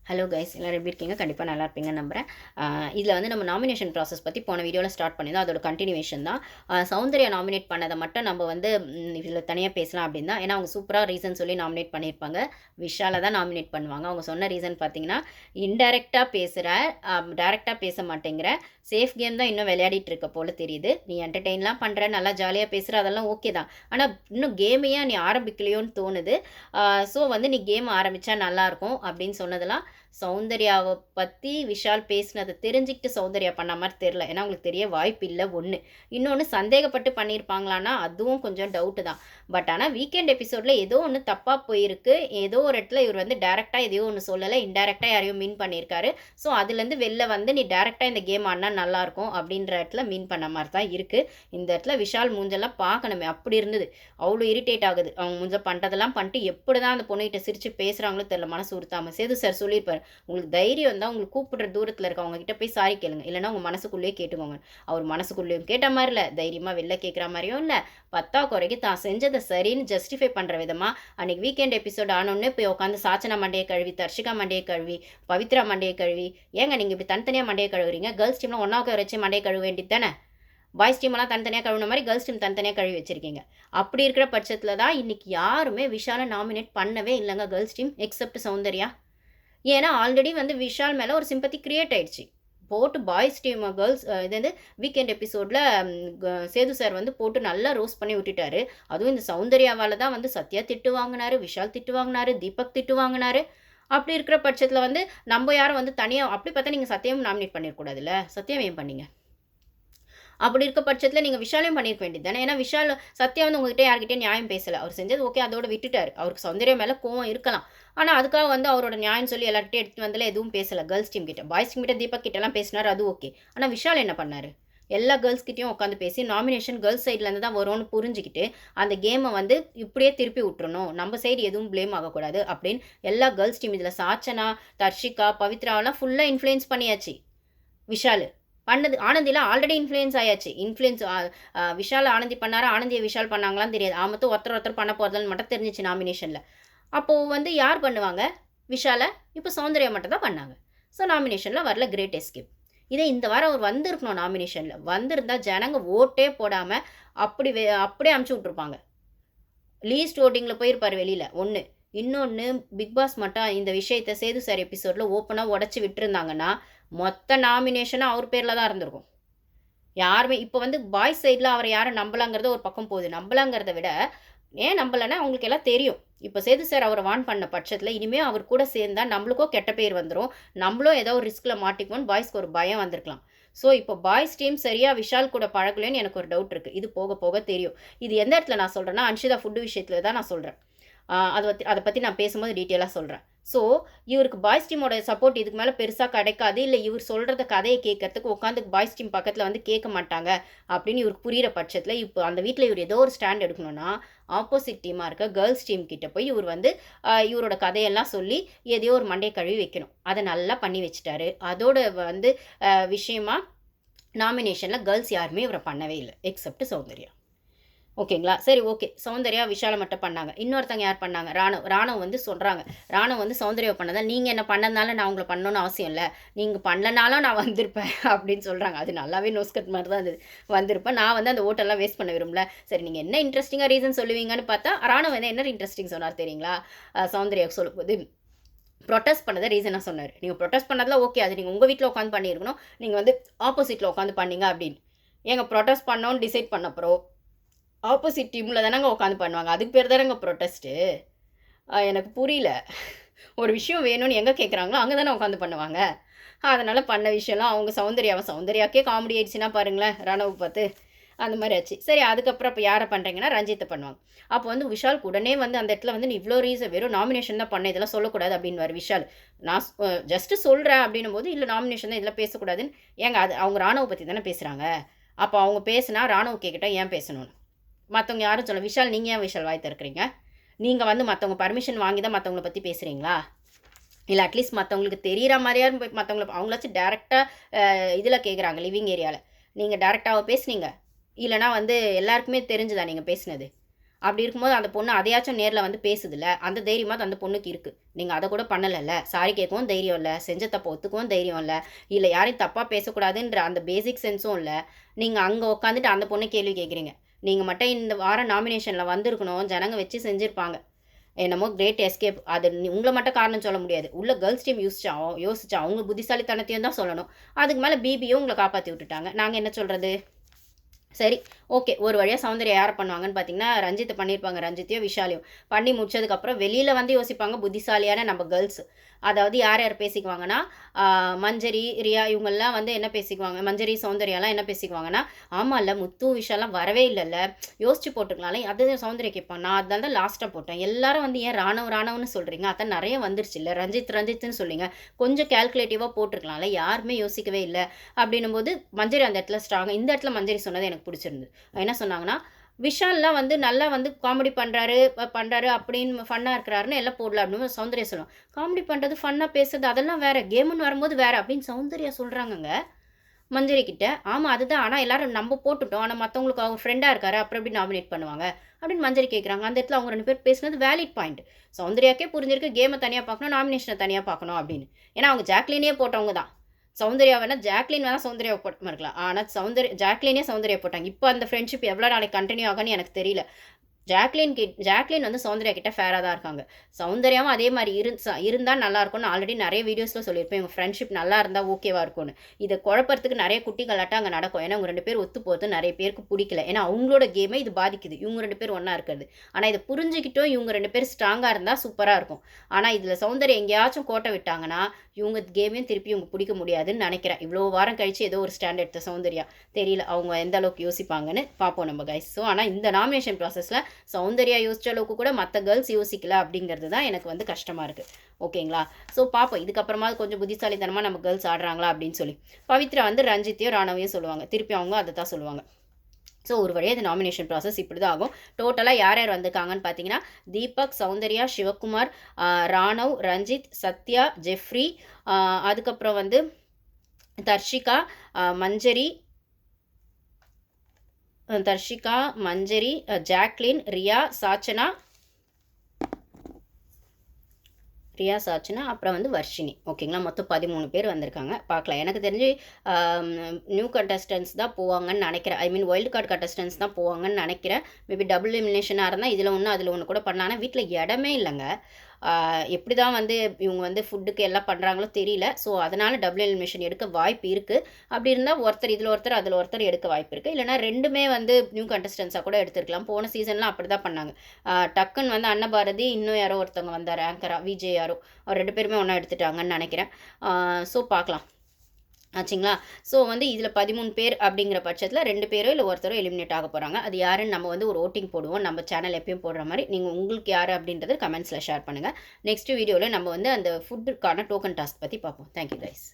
Hello guys, எல்லாரும் எப்படி இருக்கீங்க? கண்டிப்பாக நல்லா இருப்பீங்கன்னு நம்புறேன். இதில் வந்து நம்ம நாமினேஷன் ப்ராசஸ் பற்றி போன வீடியோவில் ஸ்டார்ட் பண்ணியிருந்தோம். அதோட கண்டினியூவேஷன் தான். சௌந்தர்யா நாமினேட் பண்ணதை மட்டும் நம்ம வந்து இதில் தனியாக பேசலாம் அப்படின்னு தான். ஏன்னா அவங்க சூப்பராக ரீசன் சொல்லி நாமினேட் பண்ணியிருப்பாங்க. விஷாலை தான் நாமினேட் பண்ணுவாங்க. அவங்க சொன்ன ரீசன் பார்த்தீங்கன்னா, இன்டைரக்டாக பேசுகிற, டைரெக்டாக பேச மாட்டேங்கிற, சேஃப் கேம் தான் இன்னும் விளையாடிட்டு இருக்க போல தெரியுது. நீ என்டர்டெயின்லாம் பண்ணுற, நல்லா ஜாலியாக பேசுகிற, அதெல்லாம் ஓகே தான். ஆனால் இன்னும் கேமையாக நீ ஆரம்பிக்கலையோன்னு தோணுது. ஸோ வந்து நீ கேம் ஆரம்பித்தா நல்லாயிருக்கும் அப்படின்னு சொன்னதெல்லாம் சௌந்தர்யாவை பற்றி விஷால் பேசினதை தெரிஞ்சுக்கிட்டு சௌந்தர்யா பண்ண மாதிரி தெரில. ஏன்னா அவங்களுக்கு தெரிய வாய்ப்பு இல்லை ஒன்று. இன்னொன்று சந்தேகப்பட்டு பண்ணியிருப்பாங்களான்னா அதுவும் கொஞ்சம் டவுட்டு தான். பட் ஆனால் வீக்கெண்ட் எபிசோடில் ஏதோ ஒன்று தப்பாக போயிருக்கு. ஏதோ ஒரு இடத்துல இவர் வந்து டேரெக்டாக எதையோ ஒன்று சொல்லலை, இன்டேரக்டாக யாரையும் மீன் பண்ணியிருக்காரு. ஸோ அதுலேருந்து வெளில வந்து நீ டேரெக்டாக இந்த கேம் ஆடினா நல்லாயிருக்கும் அப்படின்ற இடத்துல மீன் பண்ண மாதிரி தான் இருக்குது. இந்த இடத்துல விஷால் மூஞ்செல்லாம் பார்க்கணுமே, அப்படி இருந்தது. அவ்வளோ இரிட்டேட் ஆகுது. அவங்க மூஞ்ச பண்ணுறதெல்லாம் பண்ணிட்டு எப்படி தான் அந்த பொண்ணுகிட்ட சிரித்து பேசுகிறாங்களோ தெரில, மனசு உறுத்தாமல். சேது சார் சொல்லியிருப்பார், உங்களுக்கு தைரியம் இருந்தால் உங்களுக்கு கூப்பிடுற தூரத்தில் இருக்கவங்க கிட்ட போய் சாரி கேளுங்க, இல்லைன்னா உங்கள் மனசுக்குள்ளேயே கேட்டுக்கோங்க. அவர் மனசுக்குள்ளேயும் கேட்ட மாதிரி இல்லை, தைரியமாக வெளில கேட்குற மாதிரியும் இல்லை. பத்தா குறைக்கு தான் செஞ்சதை சரின்னு ஜஸ்டிஃபை பண்ணுற விதமாக அன்றைக்கி வீக்கெண்ட் எபிசோட் ஆனோடனே போய் உட்காந்து சாச்சனா மண்டையை கழுவி, தர்ஷிகா மண்டையை கழுவி, பவித்ரா மண்டையை கழுவி. ஏங்க நீங்கள் இப்படி தனித்தனியாக மண்டையை கழுவுறீங்க? கேர்ள்ஸ் டீம்லாம் ஒன்றாக்க வச்சு மண்டையை கழுவ வேண்டியது தானே? பாய்ஸ் டீமெல்லாம் தனித்தனியாக கழுவுன மாதிரி கேர்ள்ஸ் டீம் தனித்தனியாக கழுவி வச்சுருக்கீங்க. அப்படி இருக்கிற பட்சத்தில் தான் இன்றைக்கி யாருமே விஷாலை நாமினேட் பண்ணவே இல்லைங்க, கேர்ள்ஸ் டீம் எக்ஸப்ட் சௌந்தர்யா. ஏன்னா ஆல்ரெடி வந்து விஷால் மேலே ஒரு சிம்பத்தி கிரியேட் ஆயிடுச்சு. போட்டு பாய்ஸ் டீம் கேர்ள்ஸ் இது வந்து வீக்கெண்ட் எபிசோடில் சேது சார் வந்து போட்டு நல்லா ரோஸ்ட் பண்ணி விட்டுட்டாரு. அதுவும் இந்த சௌந்தர்யாவால் தான் வந்து சத்யா திட்டு வாங்கினாரு, விஷால் திட்டு வாங்கினாரு, தீபக் திட்டு வாங்கினாரு. அப்படி இருக்கிற பட்சத்தில் வந்து நம்ம யாரும் வந்து தனியாக அப்படி பார்த்தா நீங்கள் சத்யாவும் நாமினேட் பண்ணிடக்கூடாதுல்ல. சத்யாவை ஏன் பண்ணீங்க? அப்படி இருக்க பட்சத்தில் நீங்கள் விஷாலையும் பண்ணியிருக்க வேண்டியது தானே. ஏன்னா விஷால் சத்யா வந்து உங்ககிட்ட யார்கிட்டயும் நியாயம் பேசலை. அவர் செஞ்சது ஓகே, அதோட விட்டுட்டார். அவருக்கு சௌந்தர்யா மேலே கோவம் இருக்கலாம். ஆனால் அதுக்காக வந்து அவரோட நியாயம் சொல்லி எல்லார்கிட்டையும் எடுத்து வந்தால எதுவும் பேசலை. கேர்ள்ஸ் டீம் கிட்ட, பாய்ஸ் டீம் கிட்ட தீபக் கிட்டலாம் பேசினார், அது ஓகே. ஆனால் விஷால் என்ன பண்ணார்? எல்லா கேர்ள்ஸ்கிட்டையும் உட்காந்து பேசி நாமினேஷன் கேர்ள்ஸ் சைட்லேருந்து தான் வரும்னு புரிஞ்சுக்கிட்டு அந்த கேமை வந்து இப்படியே திருப்பி விட்டுறணும், நம்ம சைடு எதுவும் ப்ளேம் ஆகக்கூடாது அப்படின்னு எல்லா கேர்ள்ஸ் டீம் இதில் சாச்சனா, தர்ஷிகா, பவித்ராவெல்லாம் ஃபுல்லாக இன்ஃப்ளூயன்ஸ் பண்ணியாச்சு விஷால். பண்ணது ஆனந்திலாம் ஆல்ரெடி இன்ஃப்ளூயன்ஸ் ஆயாச்சு. விஷால் ஆனந்தி பண்ணாரா, ஆனந்தியை விஷால் பண்ணாங்களான்னு தெரியாது. ஆமத்தும் ஒருத்தர் பண்ண போகிறதுன்னு மட்டும் தெரிஞ்சிச்சு நாமினேஷனில். அப்போது வந்து யார் பண்ணுவாங்க விஷாலை? இப்போ சௌந்தர்யா மட்டும் தான் பண்ணாங்க. ஸோ நாமினேஷனில் வரல, கிரேட் எஸ்கேப். இதே இந்த வாரம் அவர் வந்திருக்கணும் நாமினேஷனில். வந்திருந்தால் ஜனங்க ஓட்டே போடாமல் அப்படியே அமுச்சு விட்ருப்பாங்க. லீஸ்ட் ஓட்டிங்கில் போயிருப்பார் வெளியில் ஒன்று. இன்னொன்று, பிக் பாஸ் மட்டும் இந்த விஷயத்தை சேது சார் எபிசோடில் ஓப்பனாக உடச்சி விட்டுருந்தாங்கன்னா மொத்த நாமினேஷனும் அவர் பேரில் தான் இருந்திருக்கும். யாருமே இப்போ வந்து பாய்ஸ் சைடில் அவரை யாரும் நம்பலாங்கிறத ஒரு பக்கம் போகுது. நம்பலாங்கிறத விட ஏன் நம்பலைன்னா அவங்களுக்கு எல்லாம் தெரியும். இப்போ சேது சார் அவரை வான் பண்ண பட்சத்தில் இனிமேல் அவர் கூட சேர்ந்தால் நம்மளுக்கும் கெட்ட பேர் வந்துடும், நம்மளும் ஏதோ ஒரு ரிஸ்கில் மாட்டிக்குவோன்னு பாய்ஸ்க்கு ஒரு பயம் வந்திருக்கலாம். ஸோ இப்போ பாய்ஸ் டீம் சரியாக விஷால் கூட பழகலைன்னு எனக்கு ஒரு டவுட் இருக்குது. இது போக போக தெரியும். இது எந்த இடத்துல நான் சொல்கிறேன்னா, அன்ஷிதா ஃபுட்டு விஷயத்தில் தான் நான் சொல்கிறேன். அதை பற்றி நான் பேசும்போது டீட்டெயிலாக சொல்கிறேன். ஸோ இவருக்கு பாய்ஸ் டீமோட சப்போர்ட் இதுக்கு மேலே பெருசாக கிடைக்காது. இல்லை இவர் சொல்கிறத கதையை கேட்கறதுக்கு உட்காந்து பாய்ஸ் டீம் பக்கத்தில் வந்து கேட்க மாட்டாங்க அப்படின்னு இவருக்கு புரிகிற பட்சத்தில் இப்போ அந்த வீட்டில் இவர் ஏதோ ஒரு ஸ்டாண்ட் எடுக்கணும்னா ஆப்போசிட் டீமாக இருக்க கேர்ள்ஸ் டீம் கிட்ட போய் இவர் வந்து இவரோட கதையெல்லாம் சொல்லி எதையோ ஒரு மண்டையை கழுவி வைக்கணும். அதை நல்லா பண்ணி வச்சுட்டாரு. அதோட வந்து விஷயமா நாமினேஷனில் கேர்ள்ஸ் யாருமே இவரை பண்ணவே இல்லை எக்ஸப்ட் சௌந்தர்யா. ஓகேங்களா? சரி, ஓகே. சௌந்தர்யா விஷாலை மட்டும் பண்ணாங்க. இன்னொருத்தங்க யார் பண்ணாங்க? ராணவ் வந்து சொல்கிறாங்க, ராணவ் வந்து சௌந்தர்யாவை பண்ணதால் நீங்கள் என்ன பண்ணதுனால நான் உங்களை பண்ணணும்னு அவசியம் இல்லை, நீங்கள் பண்ணனாலும் நான் வந்திருப்பேன் அப்படின்னு சொல்கிறாங்க. அது நல்லாவே நோஸ்கட் மாதிரி தான் இருந்தது. வந்திருப்பேன், நான் வந்து அந்த ஓட்டெல்லாம் வேஸ்ட் பண்ண விரும்பல. சரி, நீங்கள் என்ன இன்ட்ரெஸ்டிங்காக ரீசன் சொல்லுவீங்கன்னு பார்த்தா ராணவ் வந்து என்ன இன்ட்ரெஸ்டிங் சொன்னார் தெரியுங்களா? சௌந்தர்யாவுக்கு சொல்லும்போது ப்ரொட்டஸ்ட் பண்ணதை ரீசனாக சொன்னார். நீங்கள் ப்ரொட்டஸ்ட் பண்ணதில் ஓகே, அது நீங்கள் உங்கள் வீட்டில் உட்காந்து பண்ணியிருக்கணும், நீங்கள் வந்து ஆப்போசிட்டில் உட்காந்து பண்ணீங்க அப்படின்னு. ஏங்க ப்ரொட்டஸ்ட் பண்ணோன்னு டிசைட் பண்ணப்பறம் ஆப்போசிட் டீமில் தானேங்க உட்காந்து பண்ணுவாங்க. அதுக்கு பேர் தானேங்க ப்ரொட்டஸ்ட்டு. எனக்கு புரியல. ஒரு விஷயம் வேணும்னு எங்கே கேட்குறாங்களோ அங்கே தானே உட்காந்து பண்ணுவாங்க. அதனால் பண்ண விஷயம்லாம் அவங்க சௌந்தர்யாவுக்கே காமெடி ஆயிடுச்சுன்னா பாருங்களேன், ரணவு பார்த்து அந்த மாதிரி ஆச்சு. சரி, அதுக்கப்புறம் இப்போ யாரை பண்ணுறீங்கன்னா ரஞ்சித்தை பண்ணுவாங்க. அப்போ வந்து விஷாலுக்கு உடனே வந்து அந்த இடத்துல வந்து நீ இவ்வளோ ரீசன் வெறும் நாமினேஷன் தான் பண்ண, இதெல்லாம் சொல்லக்கூடாது அப்படின்வார் விஷால். நான் ஜஸ்ட்டு சொல்கிறேன் அப்படின்னும் போது இல்லை நாமினேஷன் தான் இதெல்லாம் பேசக்கூடாதுன்னு. ஏங்க அது அவங்க ராணுவ பற்றி தானே பேசுகிறாங்க. அப்போ அவங்க பேசுனா ராணுவ கேட்கிட்ட ஏன் பேசணும்னு மற்றவங்க யாரும் சொல்ல. விஷால், நீங்கள் ஏன் விஷால் வாய் திறக்கிறீங்க? நீங்கள் வந்து மற்றவங்க பர்மிஷன் வாங்கி தான் மற்றவங்கள பற்றி பேசுகிறீங்களா? இல்லை அட்லீஸ்ட் மற்றவங்களுக்கு தெரிகிற மாதிரியாரும் போய் மற்றவங்கள அவங்களாச்சும் டேரெக்டாக இதில் கேட்குறாங்க, லிவிங் ஏரியாவில். நீங்கள் டேரெக்டாக பேசுனீங்க, இல்லைனா வந்து எல்லாருக்குமே தெரிஞ்சுதா நீங்கள் பேசுனது? அப்படி இருக்கும்போது அந்த பொண்ணு அதையாச்சும் நேரில் வந்து பேசுதுல்ல, அந்த தைரியமாவது அந்த பொண்ணுக்கு இருக்கு. நீங்க அத கூட பண்ணலல்ல. சாரி கேட்கவும் தைரியம் இல்ல. செஞ்ச தப்ப ஒத்துக்கவும் தைரியம் இல்ல. இல்ல யாரையும் தப்பா பேசக்கூடாதுன்ற அந்த பேசிக் சென்ஸும் இல்ல. நீங்க அங்க உட்காந்துட்டு அந்த பொண்ண கேள்வி கேட்குறீங்க. நீங்க மட்டும் இந்த வாரம் நாமினேஷன்ல வந்திருக்கணும். ஜனங்க வச்சு செஞ்சிருப்பாங்க. என்னமோ கிரேட் எஸ்கேப். அது உங்கள மட்டும் காரணம் சொல்ல முடியாது. உள்ள கேர்ல்ஸ் டீம் யோசிச்சா அவங்க புத்திசாலித்தனத்தையும் தான் சொல்லணும். அதுக்கு மேல பிபியும் உங்கள காப்பாத்தி விட்டுட்டாங்க. நாங்க என்ன சொல்றது? சரி, ஓகே. ஒரு வழியா சௌந்தர்யா யார பண்ணுவாங்கன்னு பார்த்தீங்கன்னா, ரஞ்சித்த பண்ணியிருப்பாங்க. ரஞ்சித்தையும், விஷாலையும். பண்ணி முடிச்சதுக்கப்புறம் வெளியில வந்து யோசிப்பாங்க புத்திசாலியான நம்ம கேர்ல்ஸ். அதாவது யார் யார் பேசிக்குவாங்கன்னா, ஆ மஞ்சரி, ரியா இவங்கலாம் வந்து என்ன பேசிக்குவாங்க, மஞ்சரி, சௌந்தர்யாலாம் என்ன பேசிக்குவாங்கன்னா, "ஆமால்ல முத்து, விஷாலாம் வரவே இல்லல்ல. யோசிச்சு போட்டுருக்கலாம்ல." அது சௌந்தர்யா கேட்பாங்க. "நான் அதனால தான் லாஸ்ட்டா போட்டேன். எல்லாரும் வந்து ஏன் ராணவ் ராணவ்னு சொல்றீங்க? அதான் நெறைய வந்துருச்சுல்ல. ரஞ்சித் ரஞ்சித்ன்னு சொல்றீங்க. கொஞ்சம் கால்குலேட்டிவா போட்டுருக்கலாம்ல. யாருமே யோசிக்கவே இல்ல." அப்படின்னும்போது மஞ்சரி அந்த இடத்துல ஸ்ட்ராங்கா இந்த இடத்துல மஞ்சரி சொன்னது எனக்கு பிடிச்சிருந்தது. என்ன சொன்னாங்கன்னா, விஷால்லாம் வந்து நல்லா வந்து காமெடி பண்றாரு அப்படின்னு ஃபன்னா இருக்கிறாருன்னு எல்லாம் போடல அப்படின்னு சௌந்தர்யா சொல்லுவாங்க. காமெடி பண்றது, ஃபன்னா பேசுறது அதெல்லாம் வேற. கேம்ன்னு வரும்போது வேற அப்படின்னு சௌந்தர்யா சொல்றாங்கங்க. மஞ்சரி கிட்ட. ஆமா அதுதான். ஆனா எல்லாரும் நம்ப போட்டுட்டோம். ஆனா மத்தவங்களுக்கு அவங்க ஃப்ரெண்டா இருக்காரு. அப்புறம் எப்படி நாமினேட் பண்ணுவாங்க? அப்படின்னு மஞ்சரி கேட்குறாங்க. அந்த இடத்துல அவங்க 2 பேர் பேசினது வேலிட் பாயிண்ட். சௌந்தர்யாக்கே புரிஞ்சிருக்கு கேம தனியா பார்க்கணும், நாமினேஷன தனியா பார்க்கணும் அப்படின்னு. ஏன்னா அவங்க ஜாக்லினயே போட்டவங்க தான். சௌந்தர்யா வேணா ஜாக்லின் வேணா சௌந்தர்யாவ போடாம இருக்கலாம். ஆனா ஜாக்லினே சௌந்தர்யா போட்டாங்க. இப்ப அந்த ஃப்ரெண்ட்ஷிப் எவ்வளோ நாளைக்கு கன்டின்யூ ஆகும்னு எனக்கு தெரியல. ஜாக்லின் வந்து சௌந்தர்யா கிட்ட ஃபேரா தான் இருக்காங்க. சௌந்தர்யாவும் அதே மாரி இருந்தா நல்லாருக்கும்னு ஆல்ரெடி நெறைய வீடியோஸ்ல சொல்லியிருப்பேன். இவங்க ஃப்ரெண்ட்ஷிப் நல்லா இருந்தா ஓகேவா இருக்கும்னு. இத குழப்பறதுக்கு நெறைய குட்டி கலாட்டா அங்க நடக்கும். ஏன்னா, இவங்க 2 பேரும் ஒத்து போறது நெறைய பேருக்கு புடிக்கல. ஏன்னா, அவங்களோட கேம இது பாதிக்குது. இவங்க 2 பேரும் ஒண்ணா இருக்கிறது. ஆனா, இத புரிஞ்சுகிட்டும் இவங்க 2 பேரும் ஸ்ட்ராங்கா இருந்தா சூப்பரா இருக்கும். ஆனா, இதுல சௌந்தர்யா எங்கேயாச்சும் கோட்ட விட்டாங்கன்னா, இவங்க கேமையும் திருப்பி இவங்க புடிக்க முடியாதுன்னு நெனைக்கிறேன். இவ்ளோ வாரம் கழிச்சு ஏதோ ஒரு ஸ்டாண்ட் எடுத்த சௌந்தர்யா. தெரியல அவங்க எந்த அளவுக்கு யோசிப்பாங்கன்னு பார்ப்போம் நம்ம கைஸ். ஆனா இந்த நாமினேஷன் ப்ராசஸ்ல சௌந்தர்யா யோசிச்ச அளவுக்கு கூட மத்த கேர்ள்ஸ் யோசிக்கல அப்படிங்கிறது தான் எனக்கு வந்து கஷ்டமா இருக்கு. ஓகேங்களா? பார்ப்போம். இதுக்கப்புறமாவது கொஞ்சம் புத்திசாலித்தனமா நம்ம கேர்ள்ஸ் ஆடுறாங்களா அப்படின்னு சொல்லி. பவித்ரா வந்து ரஞ்சித்தையும், ராணவையும் சொல்லுவாங்க. திருப்பி அவங்க அத தான் சொல்லுவாங்க. ஒரு வழியா இந்த நாமினேஷன் ப்ராசஸ் இப்படி தான் ஆகும். டோட்டலா யார் யார் வந்திருக்காங்கன்னு பார்த்தீங்கன்னா, தீபக், சௌந்தர்யா, சிவகுமார், ராணவ், ரஞ்சித், சத்யா, ஜெஃப்ரி, அ அதுக்கப்புறம் வந்து தர்ஷிகா, மஞ்சரி, ஜாக்லின், ரியா சாச்சனா, அப்புறம் வந்து வர்ஷினி. ஓகேங்களா? மொத்தம் 13 பேர் வந்திருக்காங்க. பார்க்கலாம். எனக்கு தெரிஞ்சு நியூ கண்டஸ்டன்ட்ஸ் தான் போவாங்கன்னு நெனைக்கிறேன். ஐ மீன் வைல்ட் கார்ட் கண்டஸ்டன்ட்ஸ் தான் போவாங்கன்னு நெனைக்கிறேன். மேபி டபுள் எலிமினேஷனா இருந்தா இதில ஒண்ணு, அதில ஒண்ணு கூட பண்ணலாம். ஆனா வீட்ல இடமே இல்லங்க. எப்படி தான் வந்து இவங்க வந்து ஃபுட்டுக்கு எல்லாம் பண்ணுறாங்களோ தெரியல. அதனால டபுள் எலிமினேஷன் எடுக்க வாய்ப்பு இருக்கு. அப்படி இருந்தா ஒருத்தர் இதில ஒருத்தர், அதில ஒருத்தர் எடுக்க வாய்ப்பு இருக்கு. இல்லன்னா 2மே வந்து நியூ கண்டஸ்டன்ட்ஸா கூட எடுத்திருக்கலாம். போன சீசன்லாம் அப்படிதான் பண்ணாங்க. டக்குன்னு வந்து அன்னபாரதி, இன்னும் யாரோ ஒருத்தவங்க வந்தாரு ஆங்கரா, விஜய் யாரோ. அவர் 2 பேருமே ஒண்ணா எடுத்துட்டாங்கன்னு நெனைக்கிறேன். பார்க்கலாம். ஆச்சுங்களா? வந்து இதில 13 பேர் அப்படிங்கிற பட்சத்தில 2 பேரோ இல்ல ஒருத்தரோ எலிமினேட் ஆக போறாங்க. அது யாருன்னு நம்ம வந்து ஒரு வோட்டிங் போடுவோம். நம்ம சேனல் எப்பயும் போடுற மாரி. நீங்க உங்களுக்கு யாரு அப்படின்றத கமெண்ட்ஸ்ல ஷேர் பண்ணுங்க. நெக்ஸ்ட் வீடியோல நம்ம வந்து அந்த ஃபுட்டுக்கான டோக்கன் டாஸ்க் பத்தி பார்ப்போம். Thank you guys.